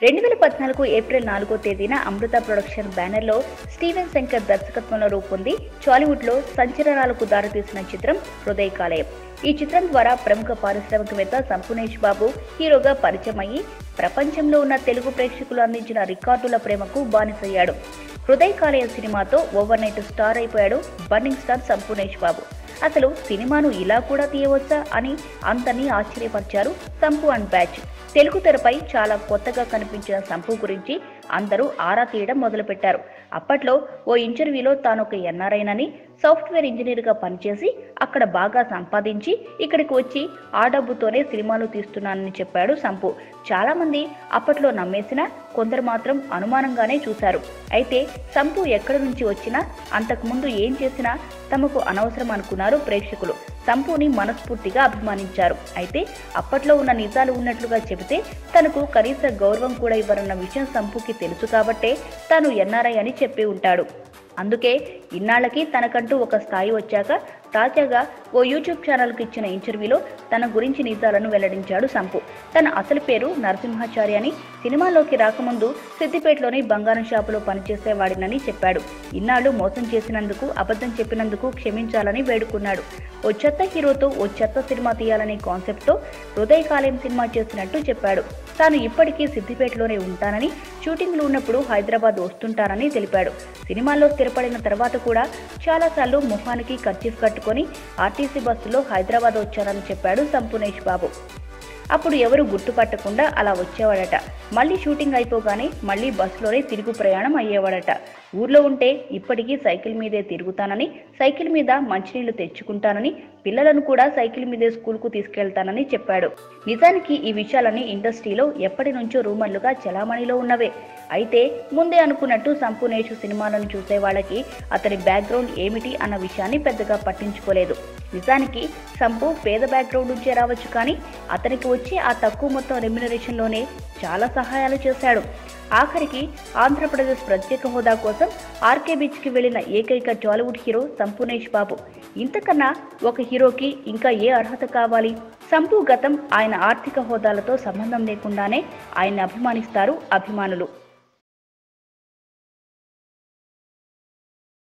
2014 April 4వ తేదీన అమృత production బ్యానర్లో స్టీవెన్ శంకర్ దర్శకత్వంలో రూపొంది టాలీవుడ్లో సంచలనాలకు దారితీసిన చిత్రం హృదయ కాలేయం. ఈ చిత్రం ద్వారా ప్రముఖ పారిశ్రామికవేత్త సంపూర్ణేష్ బాబు హీరోగా పరిచయం అయ్యి ప్రపంచంలో ఉన్న తెలుగు ప్రేక్షకులు అందించిన రికార్డుల ప్రేమకు బానిసయ్యాడు. హృదయ కాలేయం సినిమాతో ఓవర్ నైట్ స్టార్ అయిపోయాడు బర్నింగ్ స్టార్ సంపూర్ణేష్ బాబు. అసలు సినిమాను ఇలా కూడా తీయవచ్చా అని అందరినీ ఆశ్చర్యపరిచారు సంపు అండ్ బ్యాచ్. తెలుగు తెరపై చాలా కొత్తగా కనిపించిన సంపు గురించి అందరూ ఆరా తీయడం మొదలుపెట్టారు. అప్పట్లో ఓ ఇంటర్వ్యూలో తాను ఒక ఎన్ఆర్ఐనని, సాఫ్ట్వేర్ ఇంజనీర్గా పనిచేసి అక్కడ బాగా సంపాదించి ఇక్కడికి వచ్చి ఆ డబ్బుతోనే సినిమాలు తీస్తున్నానని చెప్పాడు సంపు. చాలా మంది అప్పట్లో నమ్మేసినా కొందరు మాత్రం అనుమానంగానే చూశారు. అయితే సంపు ఎక్కడి నుంచి వచ్చినా అంతకుముందు ఏం చేసినా తమకు అనవసరం అనుకున్నారు ప్రేక్షకులు. సంపుని మనస్ఫూర్తిగా అభిమానించారు. అయితే అప్పట్లో ఉన్న నిజాలు ఉన్నట్లుగా చెబితే తనకు కనీస గౌరవం కూడా ఇవ్వరన్న విషయం సంపుకి తెలుసు కాబట్టే తాను ఎన్ఆర్ఐ అని చెప్పి ఉంటాడు. అందుకే ఇన్నాళ్లకి తనకంటూ ఒక స్థాయి వచ్చాక తాజాగా ఓ యూట్యూబ్ ఛానల్కి ఇచ్చిన ఇంటర్వ్యూలో తన గురించి నిజాలను వెల్లడించాడు సంపు. తన అసలు పేరు నరసింహాచారి అని, సినిమాలోకి రాకముందు సిద్దిపేటలోని బంగారం షాపులో పనిచేసేవాడినని చెప్పాడు. ఇన్నాళ్లు మోసం చేసినందుకు, అబద్ధం చెప్పినందుకు క్షమించాలని వేడుకున్నాడు. ఓ చెత్త హీరోతో ఓ చెత్త సినిమా తీయాలనే కాన్సెప్ట్తో హృదయ కాలేయం సినిమా చేసినట్టు చెప్పాడు. తాను ఇప్పటికీ సిద్దిపేటలోనే ఉంటానని, షూటింగ్లు ఉన్నప్పుడు హైదరాబాద్ వస్తుంటానని తెలిపాడు. సినిమాల్లో స్థిరపడిన తర్వాత కూడా చాలాసార్లు ముఖానికి కర్చీఫ్ కట్టుకొని ఆర్టీసీ బస్సులో హైదరాబాద్ వచ్చానని చెప్పాడు సంపూర్ణేష్ బాబు. అప్పుడు ఎవరు గుర్తుపట్టకుండా అలా వచ్చేవాడట. మళ్ళీ షూటింగ్ అయిపోగానే మళ్ళీ బస్సులోనే తిరుగు ప్రయాణం అయ్యేవాడట. ఊర్లో ఉంటే ఇప్పటికీ సైకిల్ మీదే తిరుగుతానని, సైకిల్ మీద మంచినీళ్లు తెచ్చుకుంటానని, పిల్లలను కూడా సైకిల్ మీదే స్కూల్కు తీసుకెళ్తానని చెప్పాడు. నిజానికి ఈ విషయాలన్నీ ఇండస్ట్రీలో ఎప్పటి నుంచో రూమర్లుగా చలామణిలో ఉన్నవే. అయితే ముందే అనుకున్నట్టు సంపూర్ణేష్ సినిమాలను చూసే వాళ్ళకి అతని బ్యాక్గ్రౌండ్ ఏమిటి అన్న విషయాన్ని పెద్దగా పట్టించుకోలేదు. నిజానికి సంపు పేద బ్యాక్గ్రౌండ్ నుంచే రావచ్చు, కానీ అతనికి వచ్చి ఆ తక్కువ మొత్తం రెమ్యునరేషన్లోనే చాలా సహాయాలు చేశాడు. ఆఖరికి ఆంధ్రప్రదేశ్ ప్రత్యేక హోదా కోసం ఆర్కే బీచ్కి వెళ్లిన ఏకైక టాలీవుడ్ హీరో సంపూర్ణేష్ బాబు. ఇంతకన్నా ఒక హీరోకి ఇంకా ఏ అర్హత కావాలి? సంపు గతం, ఆయన ఆర్థిక హోదాలతో సంబంధం లేకుండానే ఆయన్ని అభిమానిస్తారు అభిమానులు.